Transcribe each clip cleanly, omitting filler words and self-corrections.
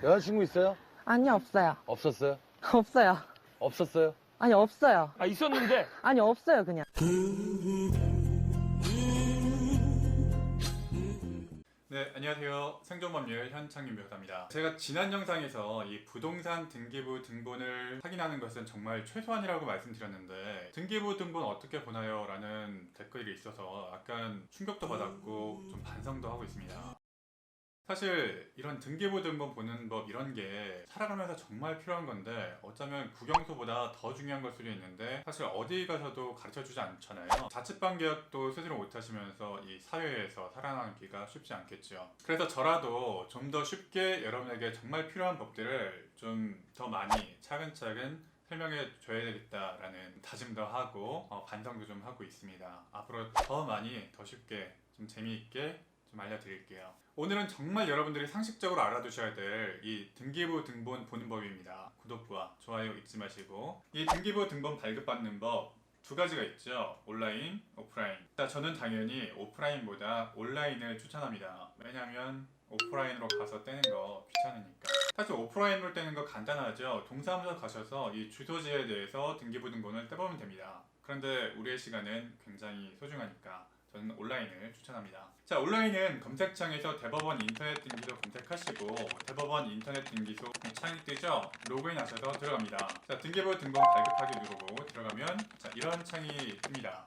여자친구 있어요? 아니, 없어요. 없었어요? 없어요. 없었어요? 아니, 없어요. 아, 있었는데. 아니, 없어요, 그냥. 네, 안녕하세요. 생존법률 현창윤 변호사입니다. 제가 지난 영상에서 이 부동산 등기부 등본을 확인하는 것은 정말 최소한이라고 말씀드렸는데 등기부 등본 어떻게 보나요? 라는 댓글이 있어서 약간 충격도 받았고 좀 반성도 하고 있습니다. 사실 이런 등기부 등본 보는 법 이런 게 살아가면서 정말 필요한 건데 어쩌면 국영수보다 더 중요한 걸 수도 있는데 사실 어디 가서도 가르쳐주지 않잖아요. 자취방 계약도 스스로 못하시면서 이 사회에서 살아남기가 쉽지 않겠죠. 그래서 저라도 좀 더 쉽게 여러분에게 정말 필요한 법들을 좀 더 많이 차근차근 설명해 줘야 되겠다라는 다짐도 하고 반성도 좀 하고 있습니다. 앞으로 더 많이 더 쉽게 좀 재미있게 좀 알려드릴게요. 오늘은 정말 여러분들이 상식적으로 알아두셔야 될 이 등기부 등본 보는 법입니다. 구독과 좋아요 잊지 마시고 이 등기부 등본 발급받는 법 두 가지가 있죠. 온라인, 오프라인. 저는 당연히 오프라인보다 온라인을 추천합니다. 왜냐면 오프라인으로 가서 떼는 거 귀찮으니까. 사실 오프라인으로 떼는 거 간단하죠. 동사무소 가셔서 이 주소지에 대해서 등기부 등본을 떼보면 됩니다. 그런데 우리의 시간은 굉장히 소중하니까 저는 온라인을 추천합니다. 자, 온라인은 검색창에서 대법원 인터넷 등기소 검색하시고 대법원 인터넷 등기소 창이 뜨죠? 로그인하셔서 들어갑니다. 자, 등기부 등본 발급하기 누르고 들어가면 자, 이런 창이 뜹니다.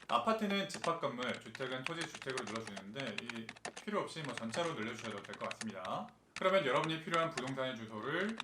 아파트는 집합건물, 주택은 토지주택으로 눌러주는데 이 필요 없이 전체로 늘려주셔도 될 것 같습니다. 그러면 여러분이 필요한 부동산의 주소를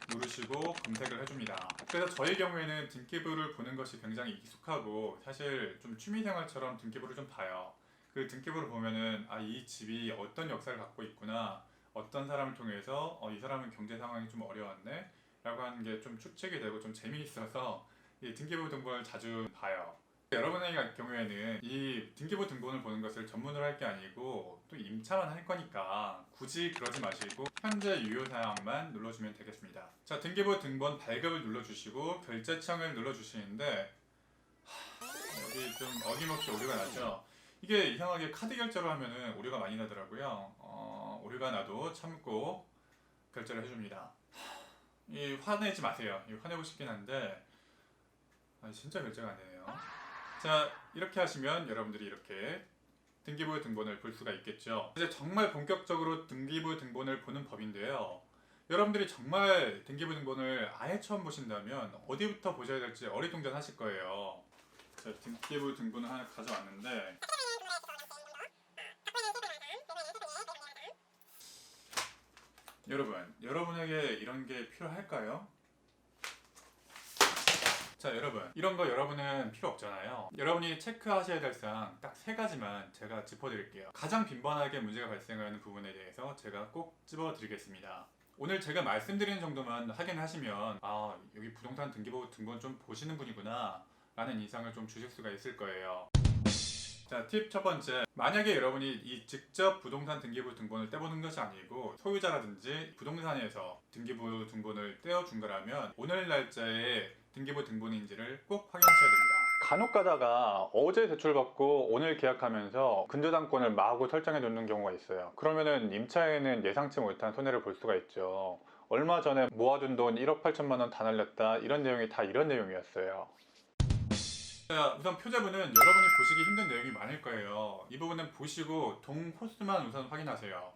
누르시고 검색을 해줍니다. 그래서 저희 경우에는 등기부를 보는 것이 굉장히 익숙하고 사실 좀 취미생활처럼 등기부를 좀 봐요. 그 등기부를 보면은 이 집이 어떤 역사를 갖고 있구나, 어떤 사람을 통해서 이 사람은 경제 상황이 좀 어려웠네 라고 하는 게 좀 추측이 되고 좀 재미있어서 이 등기부 등본을 자주 봐요. 여러분의 경우에는 이 등기부 등본을 보는 것을 전문으로 할 게 아니고 또 임차만 할 거니까 굳이 그러지 마시고 현재 유효사항만 눌러주면 되겠습니다. 자, 등기부 등본 발급을 눌러주시고 결제창을 눌러주시는데 여기 좀 어김없이 오류가 나죠. 이게 이상하게 카드 결제로 하면은 오류가 많이 나더라고요. 오류가 나도 참고 결제를 해줍니다. 화내지 마세요. 화내고 싶긴 한데 진짜 결제가 안 되네요. 자, 이렇게 하시면 여러분들이 이렇게 등기부 등본을 볼 수가 있겠죠. 이제 정말 본격적으로 등기부 등본을 보는 법인데요. 여러분들이 정말 등기부 등본을 아예 처음 보신다면 어디부터 보셔야 될지 어리둥절하실 거예요. 자, 등기부 등본을 하나 가져왔는데 여러분에게 이런 게 필요할까요? 자, 여러분, 이런 거 여러분은 필요 없잖아요. 여러분이 체크하셔야 될 사항 딱 3가지만 제가 짚어드릴게요. 가장 빈번하게 문제가 발생하는 부분에 대해서 제가 꼭 찝어드리겠습니다. 오늘 제가 말씀드리는 정도만 확인하시면 여기 부동산 등기부 등본 좀 보시는 분이구나 라는 인상을 좀 주실 수가 있을 거예요. 자, 팁 첫 번째. 만약에 여러분이 이 직접 부동산 등기부 등본을 떼보는 것이 아니고 소유자라든지 부동산에서 등기부 등본을 떼어준 거라면 오늘 날짜에 등기부 등본인지를 꼭 확인하셔야 됩니다. 간혹 가다가 어제 대출받고 오늘 계약하면서 근저당권을 마구 설정해 놓는 경우가 있어요. 그러면은 임차인은 예상치 못한 손해를 볼 수가 있죠. 얼마 전에 모아둔 돈 1억 8천만 원 다 날렸다, 이런 내용이 다 이런 내용이었어요. 자, 우선 표제부는 여러분이 보시기 힘든 내용이 많을 거예요. 이 부분은 보시고 동 호수만 우선 확인하세요.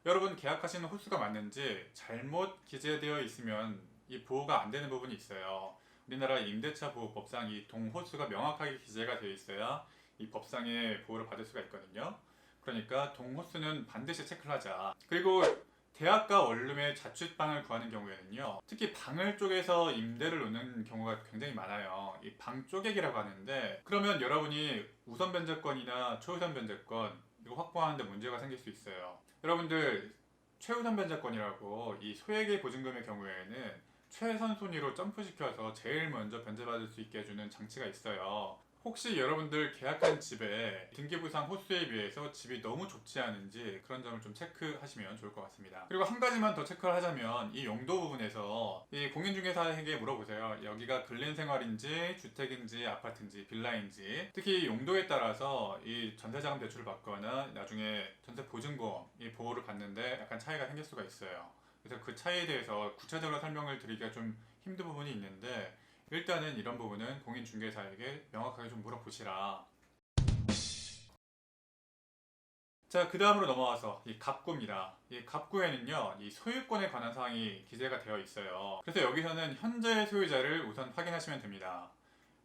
여러분 계약하시는 호수가 맞는지 잘못 기재되어 있으면 이 보호가 안 되는 부분이 있어요. 우리나라 임대차 보호법상 이 동 호수가 명확하게 기재가 되어 있어야 이 법상의 보호를 받을 수가 있거든요. 그러니까 동 호수는 반드시 체크를 하자. 그리고 대학가 원룸의 자취방을 구하는 경우에는요, 특히 방을 쪼개서 임대를 놓는 경우가 굉장히 많아요. 이 방 쪼개기라고 하는데, 그러면 여러분이 우선 변제권이나 초우선 변제권 이거 확보하는데 문제가 생길 수 있어요. 여러분들 최우선 변제권이라고 이 소액의 보증금의 경우에는 최선 순위로 점프시켜서 제일 먼저 변제받을 수 있게 해주는 장치가 있어요. 혹시 여러분들 계약한 집에 등기부상 호수에 비해서 집이 너무 좁지 않은지 그런 점을 좀 체크하시면 좋을 것 같습니다. 그리고 한 가지만 더 체크를 하자면 이 용도 부분에서 이 공인중개사에게 물어보세요. 여기가 근린생활인지 주택인지 아파트인지 빌라인지. 특히 용도에 따라서 이 전세자금 대출을 받거나 나중에 전세 보증금 이 보호를 받는데 약간 차이가 생길 수가 있어요. 그래서 그 차이에 대해서 구체적으로 설명을 드리기가 좀 힘든 부분이 있는데 일단은 이런 부분은 공인중개사에게 명확하게 좀 물어보시라. 자, 그 다음으로 넘어와서 이 갑구입니다. 이 갑구에는요, 이 소유권에 관한 사항이 기재가 되어 있어요. 그래서 여기서는 현재 소유자를 우선 확인하시면 됩니다.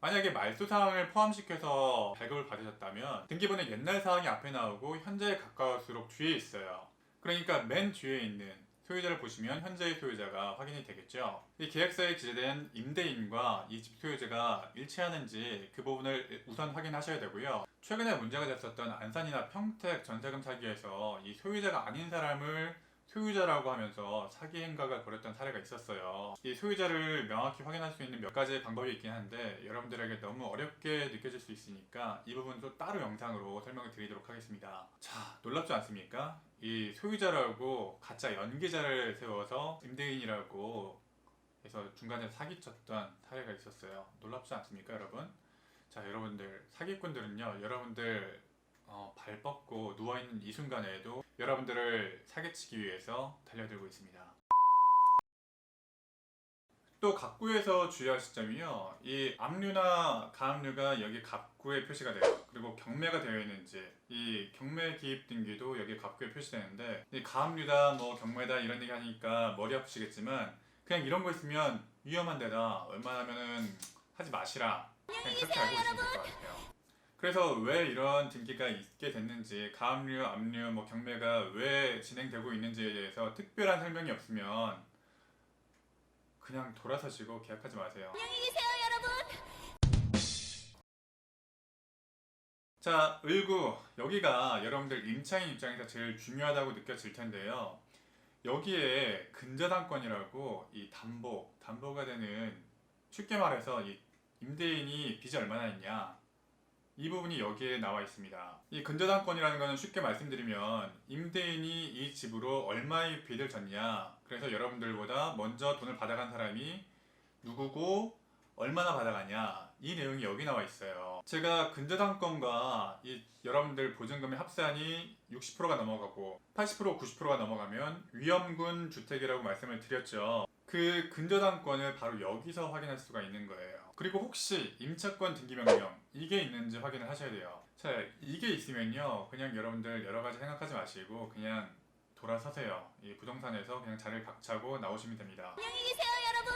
만약에 말소 사항을 포함시켜서 발급을 받으셨다면 등기부는 옛날 사항이 앞에 나오고 현재에 가까울수록 뒤에 있어요. 그러니까 맨 뒤에 있는 소유자를 보시면 현재의 소유자가 확인이 되겠죠. 이 계약서에 기재된 임대인과 이 집 소유자가 일치하는지 그 부분을 우선 확인하셔야 되고요. 최근에 문제가 됐었던 안산이나 평택 전세금 사기에서 이 소유자가 아닌 사람을 소유자라고 하면서 사기 행각을 벌였던 사례가 있었어요. 이 소유자를 명확히 확인할 수 있는 몇 가지 방법이 있긴 한데 여러분들에게 너무 어렵게 느껴질 수 있으니까 이 부분도 따로 영상으로 설명을 드리도록 하겠습니다. 자, 놀랍지 않습니까? 이 소유자라고 가짜 연기자를 세워서 임대인이라고 해서 중간에 사기쳤던 사례가 있었어요. 놀랍지 않습니까, 여러분? 자, 여러분들 사기꾼들은요, 여러분들 발 뻗고 누워있는 이 순간에도 여러분들을 사기치기 위해서 달려들고 있습니다. 또 갑구에서 주의하실 점이요, 이 압류나 가압류가 여기 갑구에 표시가 돼요. 그리고 경매가 되어 있는지, 이 경매 기입 등기도 여기 갑구에 표시되는데, 이 가압류다 뭐 경매다 이런 얘기 하니까 머리 아프시겠지만 그냥 이런 거 있으면 위험한 데다 웬만하면은 하지 마시라, 그냥 그렇게 알고 있으면 될 것 같아요. 그래서 왜 이런 등기가 있게 됐는지, 가압류, 압류, 뭐 경매가 왜 진행되고 있는지에 대해서 특별한 설명이 없으면 그냥 돌아서시고 계약하지 마세요. 안녕히 계세요, 여러분. 자, 을구. 여기가 여러분들 임차인 입장에서 제일 중요하다고 느껴질 텐데요. 여기에 근저당권이라고 이 담보가 되는, 쉽게 말해서 이 임대인이 빚이 얼마나 있냐, 이 부분이 여기에 나와 있습니다. 이 근저당권이라는 것은 쉽게 말씀드리면 임대인이 이 집으로 얼마의 빚을 졌냐, 그래서 여러분들보다 먼저 돈을 받아간 사람이 누구고 얼마나 받아가냐, 이 내용이 여기 나와 있어요. 제가 근저당권과 이 여러분들 보증금의 합산이 60%가 넘어가고 80%, 90%가 넘어가면 위험군 주택이라고 말씀을 드렸죠. 그 근저당권을 바로 여기서 확인할 수가 있는 거예요. 그리고 혹시 임차권 등기명령 이게 있는지 확인을 하셔야 돼요. 자, 이게 있으면요, 그냥 여러분들 여러 가지 생각하지 마시고 그냥 돌아서세요. 이 부동산에서 그냥 자리를 박차고 나오시면 됩니다. 안녕히 계세요, 여러분.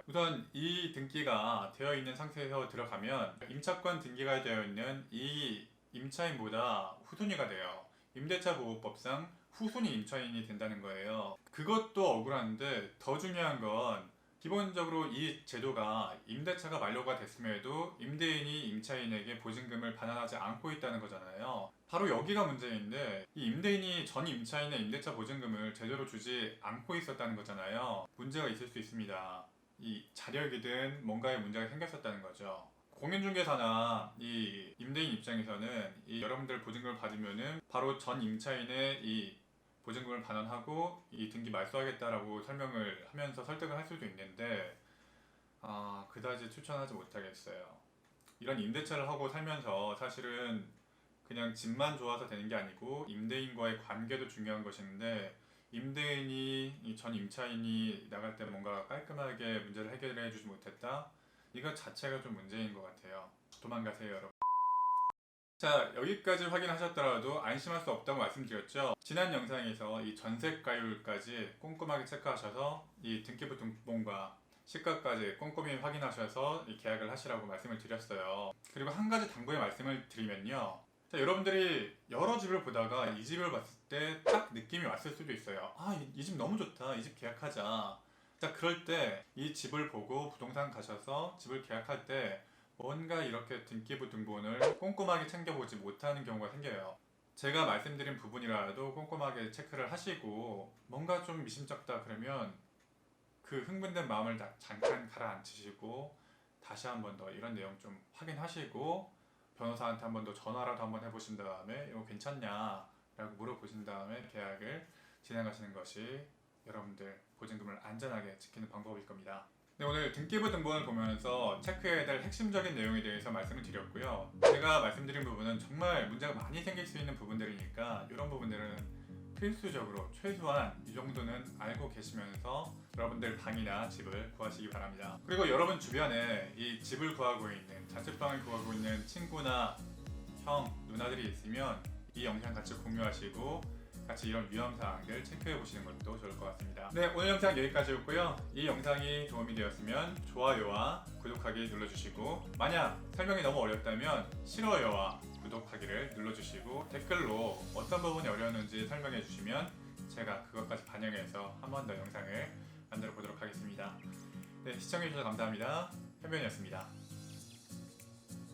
우선 이 등기가 되어 있는 상태에서 들어가면 임차권 등기가 되어 있는 이 임차인보다 후순위가 돼요. 임대차 보호법상 후순위 임차인이 된다는 거예요. 그것도 억울한데 더 중요한 건 기본적으로 이 제도가 임대차가 만료가 됐음에도 임대인이 임차인에게 보증금을 반환하지 않고 있다는 거잖아요. 바로 여기가 문제인데 이 임대인이 전 임차인의 임대차 보증금을 제대로 주지 않고 있었다는 거잖아요. 문제가 있을 수 있습니다. 이 자력이든 뭔가에 문제가 생겼었다는 거죠. 공인중개사나 이 임대인 입장에서는 이 여러분들 보증금을 받으면은 바로 전 임차인의 이 보증금을 반환하고 이 등기 말소하겠다라고 설명을 하면서 설득을 할 수도 있는데 그다지 추천하지 못하겠어요. 이런 임대차를 하고 살면서 사실은 그냥 집만 좋아서 되는 게 아니고 임대인과의 관계도 중요한 것인데 임대인이 이 전 임차인이 나갈 때 뭔가 깔끔하게 문제를 해결해 주지 못했다? 이거 자체가 좀 문제인 것 같아요. 도망가세요, 여러분. 자, 여기까지 확인하셨더라도 안심할 수 없다고 말씀드렸죠. 지난 영상에서 이 전세가율까지 꼼꼼하게 체크하셔서 이 등기부 등본과 시가까지 꼼꼼히 확인하셔서 이 계약을 하시라고 말씀을 드렸어요. 그리고 한 가지 당부의 말씀을 드리면요, 자, 여러분들이 여러 집을 보다가 이 집을 봤을 때 딱 느낌이 왔을 수도 있어요. 이 집 너무 좋다, 이 집 계약하자. 자, 그럴 때 이 집을 보고 부동산 가셔서 집을 계약할 때 뭔가 이렇게 등기부 등본을 꼼꼼하게 챙겨보지 못하는 경우가 생겨요. 제가 말씀드린 부분이라도 꼼꼼하게 체크를 하시고 뭔가 좀 미심쩍다 그러면 그 흥분된 마음을 잠깐 가라앉히시고 다시 한 번 더 이런 내용 좀 확인하시고 변호사한테 한 번 더 전화라도 한번 해보신 다음에 이거 괜찮냐 라고 물어보신 다음에 계약을 진행하시는 것이 여러분들 보증금을 안전하게 지키는 방법일 겁니다. 네, 오늘 등기부 등본을 보면서 체크해야 될 핵심적인 내용에 대해서 말씀을 드렸고요. 제가 말씀드린 부분은 정말 문제가 많이 생길 수 있는 부분들이니까 이런 부분들은 필수적으로 최소한 이 정도는 알고 계시면서 여러분들 방이나 집을 구하시기 바랍니다. 그리고 여러분 주변에 이 집을 구하고 있는, 자취방을 구하고 있는 친구나 형, 누나들이 있으면 이 영상 같이 공유하시고 같이 이런 위험사항들 체크해 보시는 것도 좋을 것 같습니다. 네, 오늘 영상 여기까지였고요. 이 영상이 도움이 되었으면 좋아요와 구독하기 눌러주시고, 만약 설명이 너무 어렵다면 싫어요와 구독하기를 눌러주시고, 댓글로 어떤 부분이 어려웠는지 설명해 주시면 제가 그것까지 반영해서 한 번 더 영상을 만들어 보도록 하겠습니다. 네, 시청해 주셔서 감사합니다. 현변이었습니다.